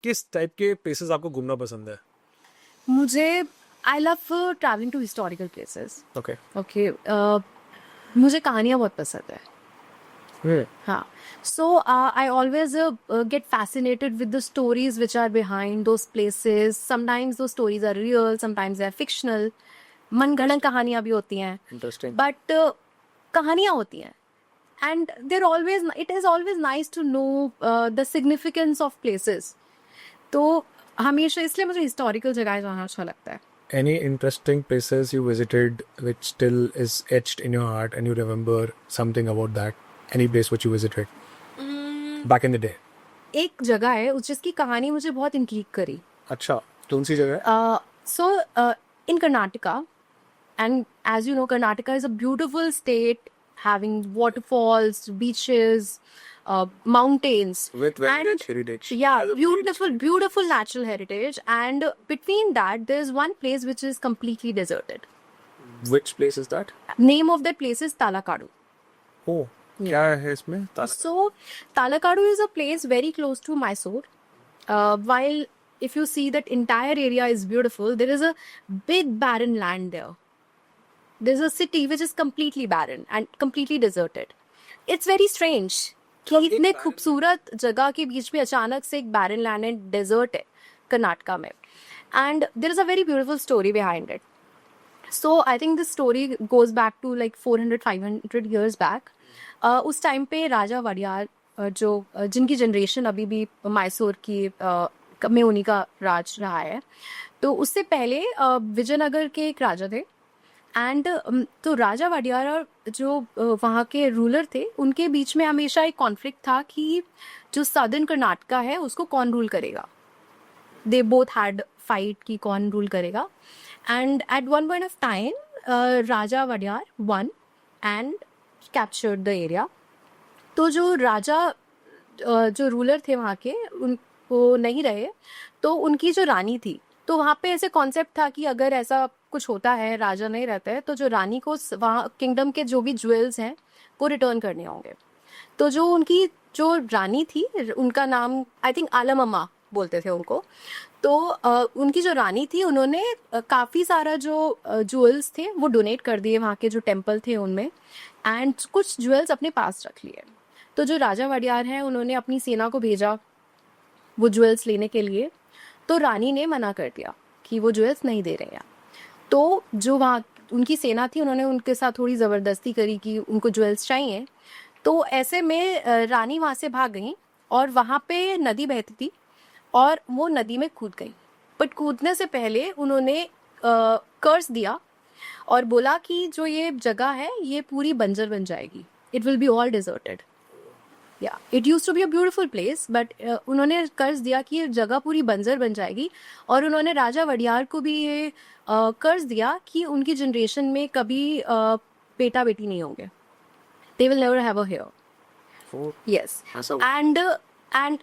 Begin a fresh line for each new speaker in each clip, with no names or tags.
किस टाइप के प्लेसेस आपको घूमना पसंद है?
मुझे I love travelling to historical places.
Okay.
Okay. मुझे कहानियाँ बहुत पसंद है. हाँ. So I always get fascinated with the stories which are behind those places. Sometimes those stories are real, sometimes they are fictional. मनगढ़ंत कहानियाँ भी होती हैं.
इंटरेस्टिंग.
But कहानियाँ होती हैं. And it is always nice to know the significance of places. तो हमेशा इसलिए मुझे historical जगह जाना अच्छा लगता है.
Any interesting places you visited which still is etched in your heart and you remember something about that? Any place which you visited back in the day?
एक जगह है जिसकी कहानी मुझे बहुत इंट्रीग करी.
अच्छा, कौन सी जगह है?
So in Karnataka, and as you know, Karnataka is a beautiful state having waterfalls, beaches, mountains.
With very
and
rich heritage.
Yeah, beautiful natural heritage. And between that, there's one place which is completely deserted.
Which place is that?
Name of that place is Talakadu.
Oh, क्या है इसमें?
So Talakadu is a place very close to Mysore. While if you see that entire area is beautiful, there is a big barren land there. There's a city which is completely barren and completely deserted. It's very strange कि इतने खूबसूरत जगह के बीच में अचानक से एक barren land and desert है कर्नाटका में. And there is a very beautiful story behind it. So I think this story goes back to like 400-500 years back. उस टाइम पे राजा वडियार जो जिनकी जनरेशन अभी भी मैसूर की में उन्हीं का राज रहा है, तो उससे पहले विजयनगर के एक राजा थे. एंड तो राजा वडियार और जो वहाँ के रूलर थे उनके बीच में हमेशा एक कॉन्फ्लिक्ट था कि जो सदर्न कर्नाटका है उसको कौन रूल करेगा. दे बोथ हैड फाइट कि कौन रूल करेगा. And at one point of time Raja Wadiyar one and captured the area. तो जो राजा जो रूलर थे वहाँ के वो नहीं रहे, तो उनकी जो रानी थी, तो वहाँ पे ऐसे कॉन्सेप्ट था कि अगर ऐसा कुछ होता है, राजा नहीं रहता है, तो जो रानी को वहाँ किंगडम के जो भी ज्वेल्स हैं वो रिटर्न करने होंगे. तो जो उनकी जो रानी थी उनका नाम आई थिंक आलम अम्मा बोलते थे उनको. तो उनकी जो रानी थी उन्होंने काफ़ी सारा जो ज्वेल्स थे वो डोनेट कर दिए वहाँ के जो टेम्पल थे उनमें, एंड कुछ ज्वेल्स अपने पास रख लिए. तो जो राजा वडियार हैं उन्होंने अपनी सेना को भेजा वो ज्वेल्स लेने के लिए, तो रानी ने मना कर दिया कि वो ज्वेल्स नहीं दे रहे हैं. तो जो वहाँ उनकी सेना थी उन्होंने उनके साथ थोड़ी ज़बरदस्ती करी कि उनको ज्वेल्स चाहिए. तो ऐसे में रानी वहाँ से भाग गई और वहाँ पे नदी बहती थी और वो नदी में कूद गई. बट कूदने से पहले उन्होंने कर्स दिया और बोला कि जो ये जगह है ये पूरी बंजर बन जाएगी. It will be all deserted. या it use to be a beautiful place, but उन्होंने कर्ज दिया कि ये जगह पूरी बंजर बन जाएगी. और उन्होंने राजा वडियार को भी ये कर्ज दिया कि उनकी जनरेशन में कभी बेटा बेटी नहीं होंगे. They will never have a heir. Yes. And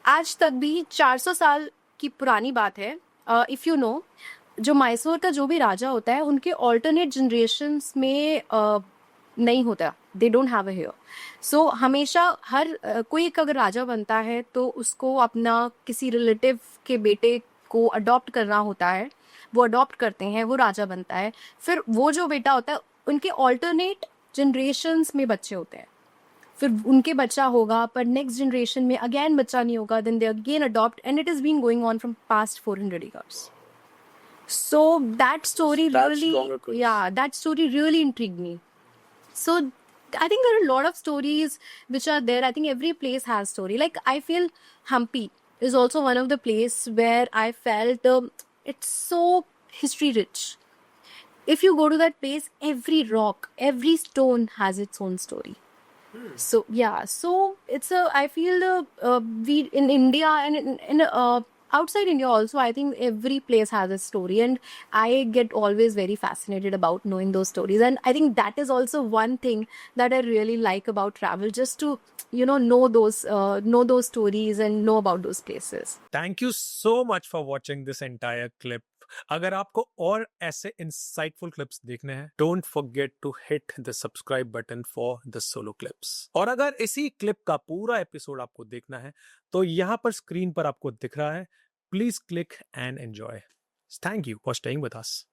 आज तक भी 400 साल की पुरानी बात है. इफ़ यू नो, जो मैसूर का जो भी राजा होता है उनके ऑल्टरनेट जनरेशन्स में नहीं होता. They don't have a hair. So हमेशा हर कोई एक अगर राजा बनता है तो उसको अपना किसी रिलेटिव के बेटे को अडॉप्ट करना होता है. वो अडॉप्ट करते हैं, वो राजा बनता है. फिर वो जो बेटा होता है उनके ऑल्टरनेट जनरेशन्स में बच्चे होते हैं. फिर उनके बच्चा होगा पर नेक्स्ट जनरेशन में अगेन बच्चा नहीं होगा. Then they again adopt and it is been going on from past 400 years. So that story really intrigued me. So I think there are a lot of stories which are there. I think every place has story. Like I feel Hampi is also one of the place where I felt it's so history rich. If you go to that place, every rock, every stone has its own story. So yeah, so it's I feel we in India and in outside India also, I think every place has a story, and I get always very fascinated about knowing those stories. And I think that is also one thing that I really like about travel, just to know those stories and know about those places.
Thank you so much for watching this entire clip. अगर आपको और ऐसे insightful clips देखने हैं, don't forget to hit the subscribe button for the solo clips. और अगर इसी clip का पूरा एपिसोड आपको देखना है तो यहां पर स्क्रीन पर आपको दिख रहा है, please click and enjoy. Thank you for staying with us.